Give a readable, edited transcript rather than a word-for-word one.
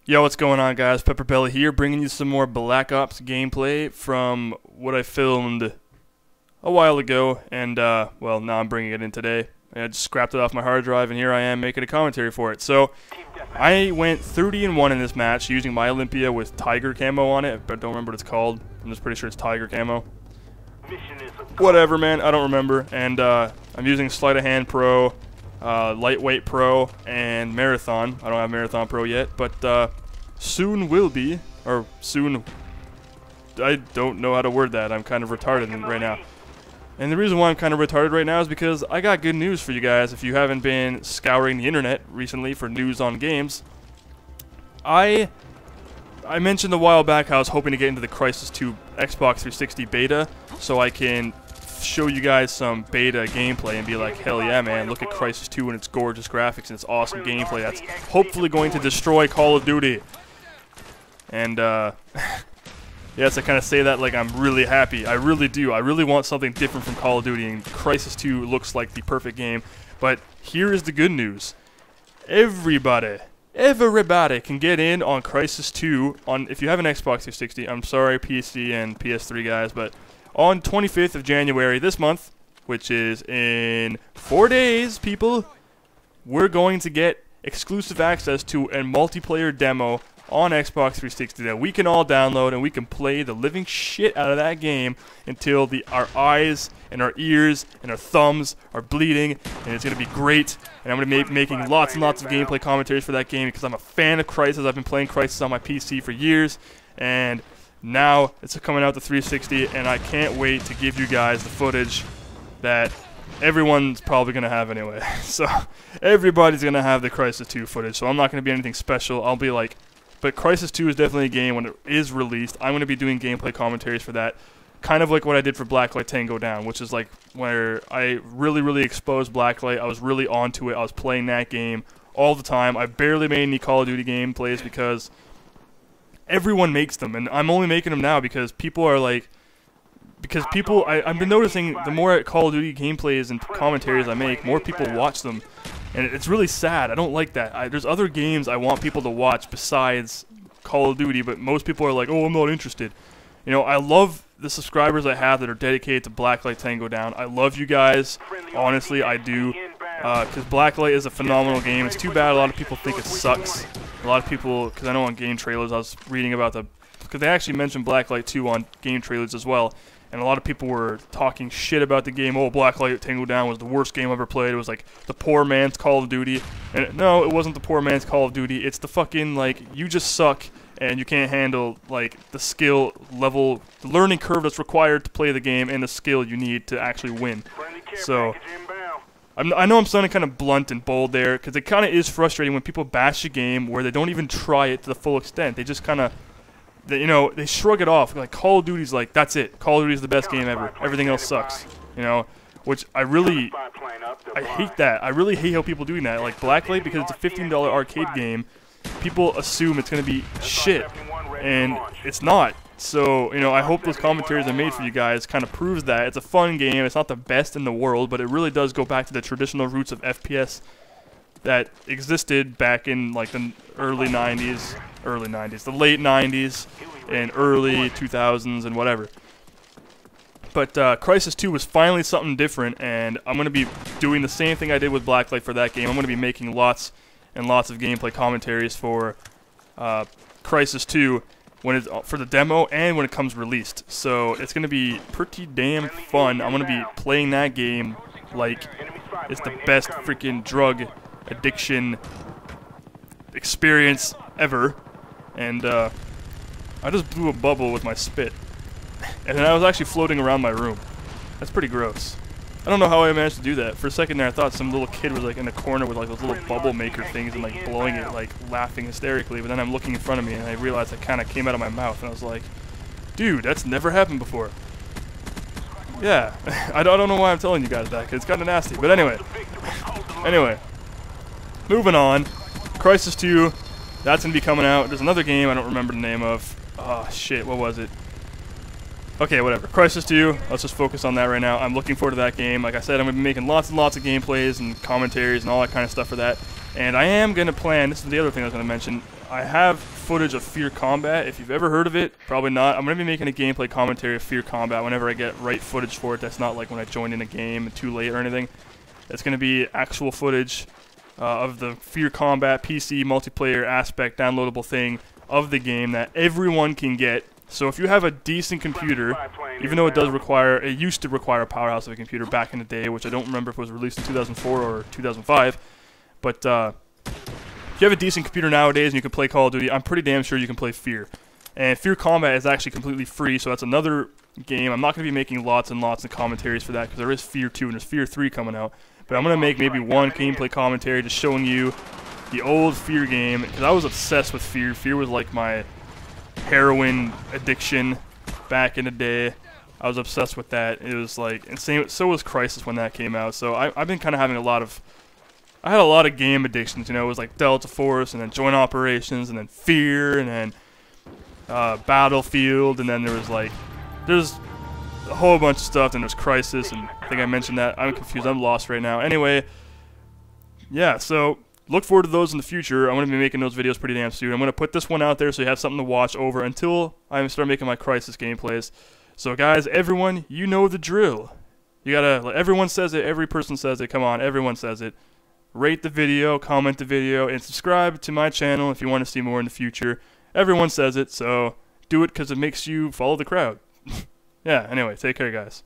Yo, what's going on, guys? Pepper Belly here, bringing you some more Black Ops gameplay from what I filmed a while ago, and, well, now I'm bringing it in today. I just scrapped it off my hard drive, and here I am making a commentary for it. So, I went 30-1 in this match using my Olympia with Tiger camo on it, but I don't remember what it's called. I'm just pretty sure it's Tiger camo. Whatever, man, I don't remember. And, I'm using Sleight of Hand Pro, Lightweight Pro, and Marathon. I don't have Marathon Pro yet, but soon will be, or soon, I don't know how to word that. I'm kind of retarded right now. And the reason why I'm kind of retarded right now is because I got good news for you guys. If you haven't been scouring the internet recently for news on games, I mentioned a while back how I was hoping to get into the Crysis 2 Xbox 360 beta so I can show you guys some beta gameplay and be like, hell yeah, man, look at Crysis 2 and its gorgeous graphics and its awesome gameplay that's hopefully going to destroy Call of Duty. And yes, I kind of say that like I'm really happy. I really do. I really want something different from Call of Duty, and Crysis 2 looks like the perfect game. But here is the good news. Everybody can get in on Crysis 2 on, if you have an Xbox 360. I'm sorry, PC and PS3 guys, but on 25th of January this month, which is in 4 days, people, we're going to get exclusive access to a multiplayer demo on Xbox 360 that we can all download, and we can play the living shit out of that game until our eyes and our ears and our thumbs are bleeding, and it's going to be great. And I'm going to be making lots and lots of gameplay commentaries for that game because I'm a fan of Crysis. I've been playing Crysis on my PC for years, and now it's coming out to 360, and I can't wait to give you guys the footage that everyone's probably going to have anyway. So everybody's going to have the Crysis 2 footage, so I'm not going to be anything special. I'll be like, but Crysis 2 is definitely a game when it is released. I'm going to be doing gameplay commentaries for that, kind of like what I did for Blacklight Tango Down, which is like where I really exposed Blacklight. I was really onto it. I was playing that game all the time. I barely made any Call of Duty gameplays because everyone makes them, and I'm only making them now because people are like, I've been noticing the more Call of Duty gameplays and commentaries I make, more people watch them. And it's really sad. I don't like that. There's other games I want people to watch besides Call of Duty, but most people are like, oh, I'm not interested. You know, I love the subscribers I have that are dedicated to Blacklight Tango Down. I love you guys. Honestly, I do. Because Blacklight is a phenomenal game. It's too bad a lot of people think it sucks. A lot of people, because I know on game trailers I was reading about because they actually mentioned Blacklight 2 on game trailers as well. And a lot of people were talking shit about the game. Oh, Blacklight Tango Down was the worst game I ever played. It was like the poor man's Call of Duty. And no, it wasn't the poor man's Call of Duty. It's the fucking, like, you just suck and you can't handle, like, the skill level, the learning curve that's required to play the game and the skill you need to actually win. So, I know I'm sounding kind of blunt and bold there, because it kind of is frustrating when people bash a game where they don't even try it to the full extent. They just kind of, you know, they shrug it off. Like, Call of Duty's like, that's it. Call of Duty's the best game ever. Everything else sucks. You know, which I hate that. I really hate how people doing that. Like, Blacklight, because it's a $15 arcade game, people assume it's going to be shit. And it's not. So, you know, I hope those commentaries I made for you guys kind of proves that. It's a fun game. It's not the best in the world, but it really does go back to the traditional roots of FPS that existed back in, like, the early 90s, the late 90s, and early 2000s, and whatever. But Crysis 2 was finally something different, and I'm going to be doing the same thing I did with Blacklight for that game. I'm going to be making lots and lots of gameplay commentaries for Crysis 2 when it's for the demo and when it comes released. So it's going to be pretty damn fun. I'm going to be playing that game like it's the best freaking drug addiction experience ever. And I just blew a bubble with my spit, and then I was actually floating around my room. That's pretty gross. I don't know how I managed to do that. For a second there, I thought some little kid was like in a corner with like those little bubble maker things and like blowing it, like laughing hysterically. But then I'm looking in front of me and I realized it kind of came out of my mouth, and I was like, dude, that's never happened before. Yeah, I don't know why I'm telling you guys that, because it's kind of nasty. But anyway, moving on. Crysis 2. That's going to be coming out. There's another game I don't remember the name of. Oh, shit, what was it? Okay, whatever. Crysis 2, let's just focus on that right now. I'm looking forward to that game. Like I said, I'm going to be making lots and lots of gameplays and commentaries and all that kind of stuff for that. And I am going to plan, this is the other thing I was going to mention, I have footage of Fear Combat. If you've ever heard of it, probably not. I'm going to be making a gameplay commentary of Fear Combat whenever I get right footage for it. That's not like when I join in a game too late or anything. It's going to be actual footage of the Fear Combat PC multiplayer aspect downloadable thing of the game that everyone can get. So if you have a decent computer, even though it used to require a powerhouse of a computer back in the day, which I don't remember if it was released in 2004 or 2005, but if you have a decent computer nowadays and you can play Call of Duty, I'm pretty damn sure you can play Fear. And Fear Combat is actually completely free, so that's another game. I'm not going to be making lots and lots of commentaries for that because there is Fear 2 and there's Fear 3 coming out. But I'm going to make maybe one gameplay commentary just showing you the old Fear game, because I was obsessed with Fear. Fear was like my heroin addiction back in the day. I was obsessed with that. It was like insane. So was Crisis when that came out. So I've been kind of having I had a lot of game addictions. You know, it was like Delta Force, and then Joint Operations, and then Fear, and then Battlefield, and then there's a whole bunch of stuff. Then there's Crisis, and I think I mentioned that. I'm confused. I'm lost right now. Anyway, yeah. So look forward to those in the future. I'm going to be making those videos pretty damn soon. I'm going to put this one out there so you have something to watch over until I start making my Crisis gameplays. So guys, everyone, you know the drill. You gotta. Everyone says it. Every person says it. Come on, everyone says it. Rate the video, comment the video, and subscribe to my channel if you want to see more in the future. Everyone says it, so do it because it makes you follow the crowd. Yeah, anyway, take care, guys.